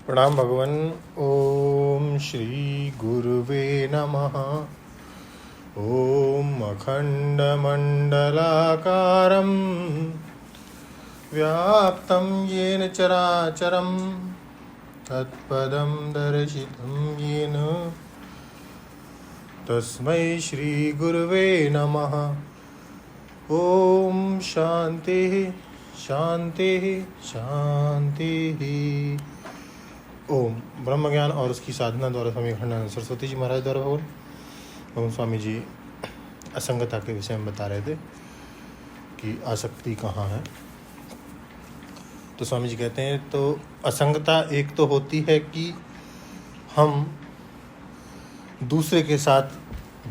प्रणाम भगवन। ओम श्री गुरुवे नमः। ओम अखंडमंडलाकारं व्याप्तं येन चराचरं तत्पदं दर्शितं येन तस्मै श्री गुरुवे नमः। ओम शांति शांति शांति। ओम ब्रह्म ज्ञान और उसकी साधना द्वारा स्वामी अखंडानंद सरस्वती जी महाराज द्वारा भगवान ओम स्वामी जी असंगता के विषय में बता रहे थे कि आसक्ति कहाँ है। तो स्वामी जी कहते हैं तो असंगता एक तो होती है कि हम दूसरे के साथ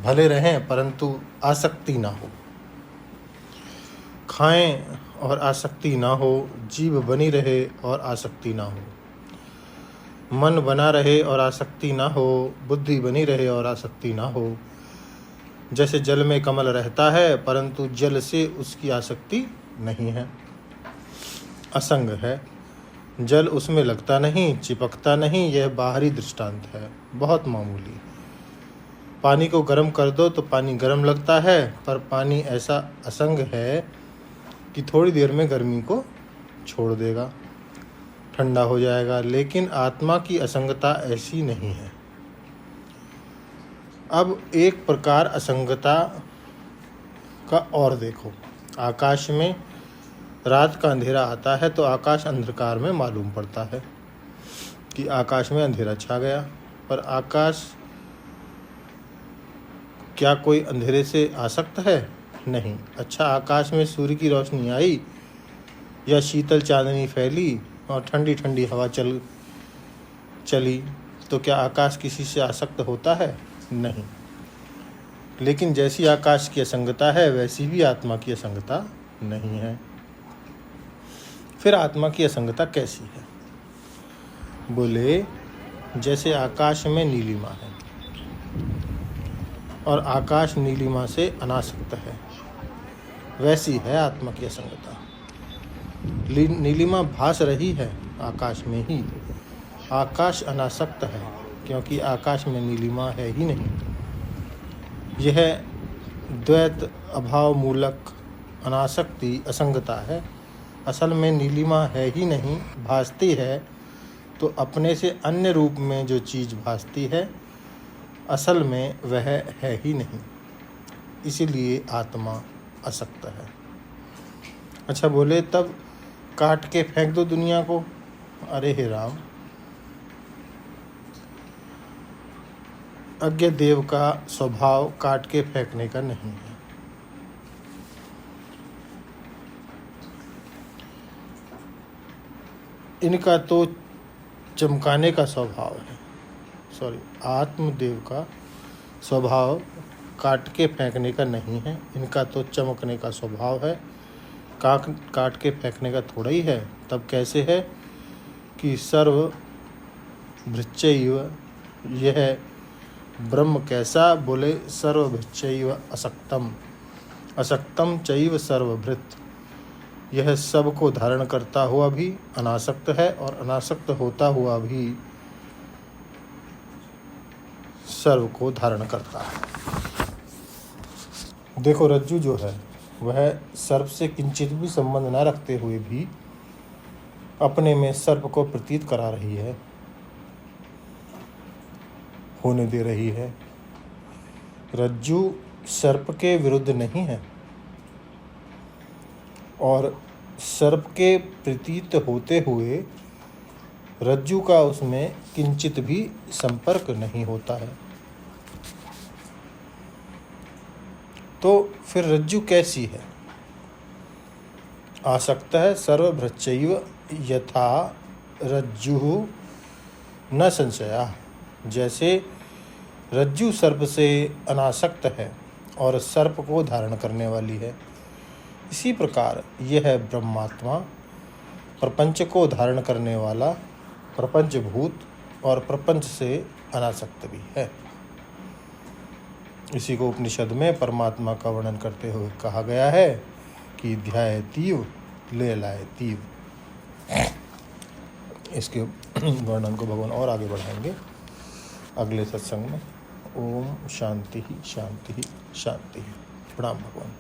भले रहें परंतु आसक्ति ना हो, खाएं और आसक्ति ना हो, जीभ बनी रहे और आसक्ति ना हो, मन बना रहे और आसक्ति ना हो, बुद्धि बनी रहे और आसक्ति ना हो। जैसे जल में कमल रहता है परंतु जल से उसकी आसक्ति नहीं है, असंग है। जल उसमें लगता नहीं, चिपकता नहीं, यह बाहरी दृष्टांत है, बहुत मामूली। पानी को गर्म कर दो तो पानी गर्म लगता है, पर पानी ऐसा असंग है कि थोड़ी देर में गर्मी को छोड़ देगा, ठंडा हो जाएगा। लेकिन आत्मा की असंगता ऐसी नहीं है। अब एक प्रकार असंगता का और देखो। आकाश में रात का अंधेरा आता है तो आकाश अंधकार में मालूम पड़ता है कि आकाश में अंधेरा छा गया, पर आकाश क्या कोई अंधेरे से आसक्त है? नहीं। अच्छा, आकाश में सूर्य की रोशनी आई या शीतल चांदनी फैली और ठंडी ठंडी हवा चली तो क्या आकाश किसी से आसक्त होता है? नहीं। लेकिन जैसी आकाश की असंगता है वैसी भी आत्मा की असंगता नहीं है। फिर आत्मा की असंगता कैसी है? बोले जैसे आकाश में नीलिमा है और आकाश नीलिमा से अनासक्त है, वैसी है आत्मा की असंगता। नीलिमा भास रही है आकाश में ही, आकाश अनासक्त है क्योंकि आकाश में नीलिमा है ही नहीं। यह द्वैत अभाव मूलक अनासक्ति असंगता है। असल में नीलिमा है ही नहीं, भासती है तो अपने से अन्य रूप में जो चीज़ भासती है असल में वह है ही नहीं, इसीलिए आत्मा असक्त है। अच्छा, बोले तब काट के फेंक दो दुनिया को। अरे हे राम, अज्ञ देव का स्वभाव काट के फेंकने का नहीं है। इनका तो चमकाने का स्वभाव है। आत्मदेव का स्वभाव काट के फेंकने का नहीं है, इनका तो चमकने का स्वभाव है। काट के फेंकने का थोड़ा ही है। तब कैसे है कि सर्व भृच्चैव, यह ब्रह्म कैसा? बोले सर्वभृच्चैव असक्तम, असक्तम चैव सर्वभृत। यह सब को धारण करता हुआ भी अनासक्त है और अनासक्त होता हुआ भी सर्व को धारण करता है। देखो, रज्जु जो है वह सर्प से किंचित भी संबंध न रखते हुए भी अपने में सर्प को प्रतीत करा रही है, होने दे रही है। रज्जु सर्प के विरुद्ध नहीं है और सर्प के प्रतीत होते हुए रज्जु का उसमें किंचित भी संपर्क नहीं होता है। तो फिर रज्जु कैसी है? आसक्त है। सर्वभृच्चैव यथा रज्जु न संशयः। जैसे रज्जु सर्प से अनासक्त है और सर्प को धारण करने वाली है, इसी प्रकार यह ब्रह्मात्मा प्रपंच को धारण करने वाला प्रपंचभूत और प्रपंच से अनासक्त भी है। इसी को उपनिषद में परमात्मा का वर्णन करते हुए कहा गया है कि ध्यायतीव ले लायतीव। इसके वर्णन को भगवान और आगे बढ़ाएंगे अगले सत्संग में। ओम शांति ही शांति ही शांति ही। प्रणाम भगवान।